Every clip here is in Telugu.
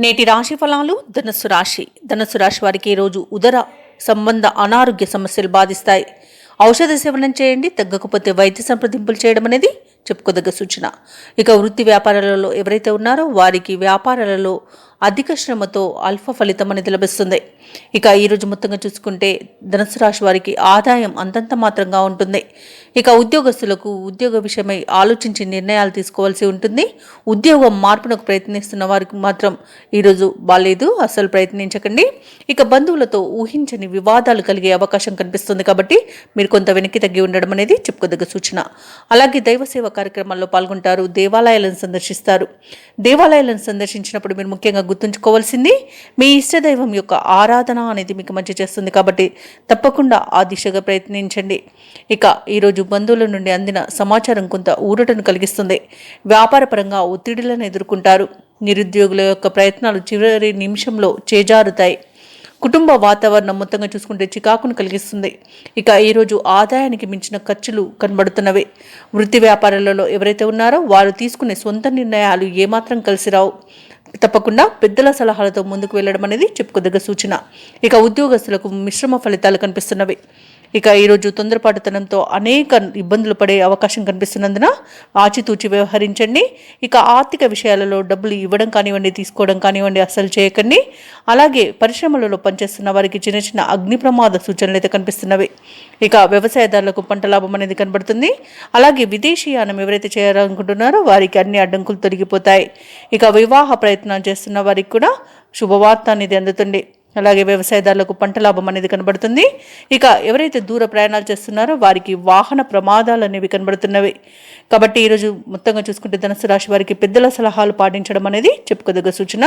నేటి రాశి ఫలాలు. ధనుస్సు రాశి వారికి ఈరోజు ఉదర సంబంధ అనారోగ్య సమస్యలు బాధిస్తాయి. ఔషధ సేవనం చేయండి, తగ్గకపోతే వైద్య సంప్రదింపులు చేయడం అనేది చెప్పుకోదగ్గ సూచన. ఇక వృత్తి వ్యాపారాలలో ఎవరైతే ఉన్నారో వారికి వ్యాపారాలలో అధిక శ్రమతో అల్ప ఫలితం అనేది లభిస్తుంది. ఇక ఈరోజు మొత్తంగా చూసుకుంటే ధనుసు రాశి వారికి ఆదాయం అంతంత మాత్రంగా ఉంటుంది. ఇక ఉద్యోగస్తులకు ఉద్యోగ విషయమై ఆలోచించి నిర్ణయాలు తీసుకోవాల్సి ఉంటుంది. ఉద్యోగం మార్పునకు ప్రయత్నిస్తున్న వారికి మాత్రం ఈరోజు బాలేదు, అస్సలు ప్రయత్నించకండి. ఇక బంధువులతో ఊహించని వివాదాలు కలిగే అవకాశం కనిపిస్తుంది కాబట్టి మీరు కొంత వెనక్కి తగ్గి ఉండడం అనేది చెప్పుకోదగ్గ సూచన. అలాగే దైవ సేవ కార్యక్రమాల్లో పాల్గొంటారు, దేవాలయాలను సందర్శిస్తారు. దేవాలయాలను సందర్శించినప్పుడు మీరు ముఖ్యంగా గుర్తుంచుకోవాల్సింది మీ ఇష్టదైవం యొక్క ఆరాధన అనేది మీకు మంచి చేస్తుంది కాబట్టి తప్పకుండా ఆ దిశగా ప్రయత్నించండి. ఇక ఈరోజు బంధువుల నుండి అందిన సమాచారం కొంత ఊరటను కలిగిస్తుంది. వ్యాపారపరంగా ఒత్తిడులను ఎదుర్కొంటారు. నిరుద్యోగుల యొక్క ప్రయత్నాలు చివరి నిమిషంలో చేజారుతాయి. కుటుంబ వాతావరణం మొత్తంగా చూసుకుంటే చికాకును కలిగిస్తుంది. ఇక ఈరోజు ఆదాయానికి మించిన ఖర్చులు కనబడుతున్నవి. వృత్తి వ్యాపారాలలో ఎవరైతే ఉన్నారో వారు తీసుకునే సొంత నిర్ణయాలు ఏమాత్రం కలిసి రావు. తప్పకుండా పెద్దల సలహాలతో ముందుకు వెళ్ళడం అనేది చెప్పుకోదగ్గ సూచన. ఇక ఉద్యోగస్తులకు మిశ్రమ ఫలితాలు కనిపిస్తున్నవి. ఇక ఈరోజు తొందరపాటుతనంతో అనేక ఇబ్బందులు పడే అవకాశం కనిపిస్తున్నందున ఆచితూచి వ్యవహరించండి. ఇక ఆర్థిక విషయాలలో డబ్బులు ఇవ్వడం కానివ్వండి, తీసుకోవడం కానివ్వండి అస్సలు చేయకండి. అలాగే పరిశ్రమలలో పనిచేస్తున్న వారికి చిన్న చిన్న అగ్ని ప్రమాద సూచనలు అయితే కనిపిస్తున్నవి. ఇక వ్యవసాయదారులకు పంట లాభం అనేది కనబడుతుంది. అలాగే విదేశీయానం ఎవరైతే చేయాలనుకుంటున్నారో వారికి అన్ని అడ్డంకులు తొలగిపోతాయి. ఇక వివాహ ప్రయత్నాలు చేస్తున్న వారికి కూడా శుభవార్త అనేది అందుతుంది. అలాగే వ్యవసాయదారులకు పంట లాభం అనేది కనబడుతుంది. ఇక ఎవరైతే దూర ప్రయాణాలు చేస్తున్నారో వారికి వాహన ప్రమాదాలు అనేవి కనబడుతున్నవి. కాబట్టి ఈరోజు మొత్తంగా చూసుకుంటే ధనుసు రాశి వారికి పెద్దల సలహాలు పాటించడం అనేది చెప్పుకోదగ్గ సూచన.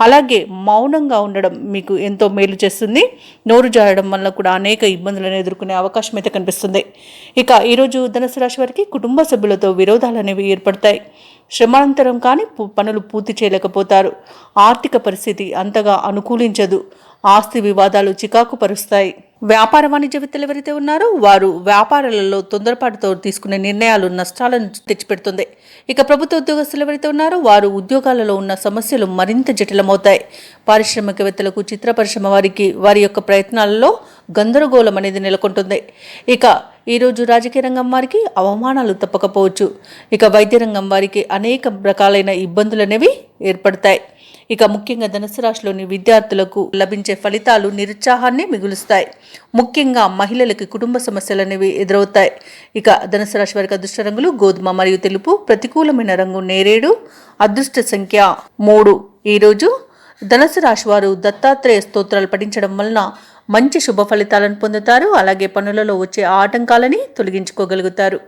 అలాగే మౌనంగా ఉండడం మీకు ఎంతో మేలు చేస్తుంది. నోరు జారడం వల్ల కూడా అనేక ఇబ్బందులను ఎదుర్కొనే అవకాశం అయితే కనిపిస్తుంది. ఇక ఈరోజు ధనుసు రాశి వారికి కుటుంబ సభ్యులతో విరోధాలు అనేవి ఏర్పడతాయి. శ్రమాంతరం కానీ పనులు పూర్తి చేయలేకపోతారు. ఆర్థిక పరిస్థితి అంతగా అనుకూలించదు. ఆస్తి వివాదాలు చికాకు పరుస్తాయి. వ్యాపార వాణిజ్యవేత్తలు ఎవరైతే ఉన్నారో వారు వ్యాపారాలలో తొందరపాటుతో తీసుకునే నిర్ణయాలు నష్టాలను తెచ్చిపెడుతుంది. ఇక ప్రభుత్వ ఉద్యోగస్తులు ఎవరైతే ఉన్నారో వారు ఉద్యోగాలలో ఉన్న సమస్యలు మరింత జటిలమవుతాయి. పారిశ్రామికవేత్తలకు, చిత్ర పరిశ్రమ వారికి వారి యొక్క ప్రయత్నాలలో గందరగోళం అనేది నెలకొంటుంది. ఇక ఈరోజు రాజకీయ రంగం వారికి అవమానాలు తప్పకపోవచ్చు. ఇక వైద్య రంగం వారికి అనేక రకాలైన ఇబ్బందులు అనేవి ఏర్పడతాయి. ఇక ముఖ్యంగా ధనుసు రాశిలోని విద్యార్థులకు లభించే ఫలితాలు నిరుత్సాహాన్ని మిగులుస్తాయి. ముఖ్యంగా మహిళలకి కుటుంబ సమస్యలు అనేవి ఎదురవుతాయి. ఇక ధనుసు రాశి వారికి అదృష్ట రంగులు గోధుమ మరియు తెలుపు. ప్రతికూలమైన రంగు నేరేడు. అదృష్ట సంఖ్య 3. ఈరోజు ధనుసు రాశి వారు దత్తాత్రేయ స్తోత్రాలు పఠించడం వలన మంచి శుభ ఫలితాలను పొందుతారు. అలాగే పనులలో వచ్చే ఆటంకాలని తొలగించుకోగలుగుతారు.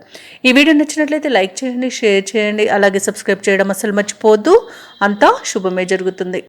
ఈ వీడియో నచ్చినట్లయితే లైక్ చేయండి, షేర్ చేయండి, అలాగే సబ్స్క్రైబ్ చేయడం అసలు మర్చిపోవద్దు. అంతా శుభమే జరుగుతుంది.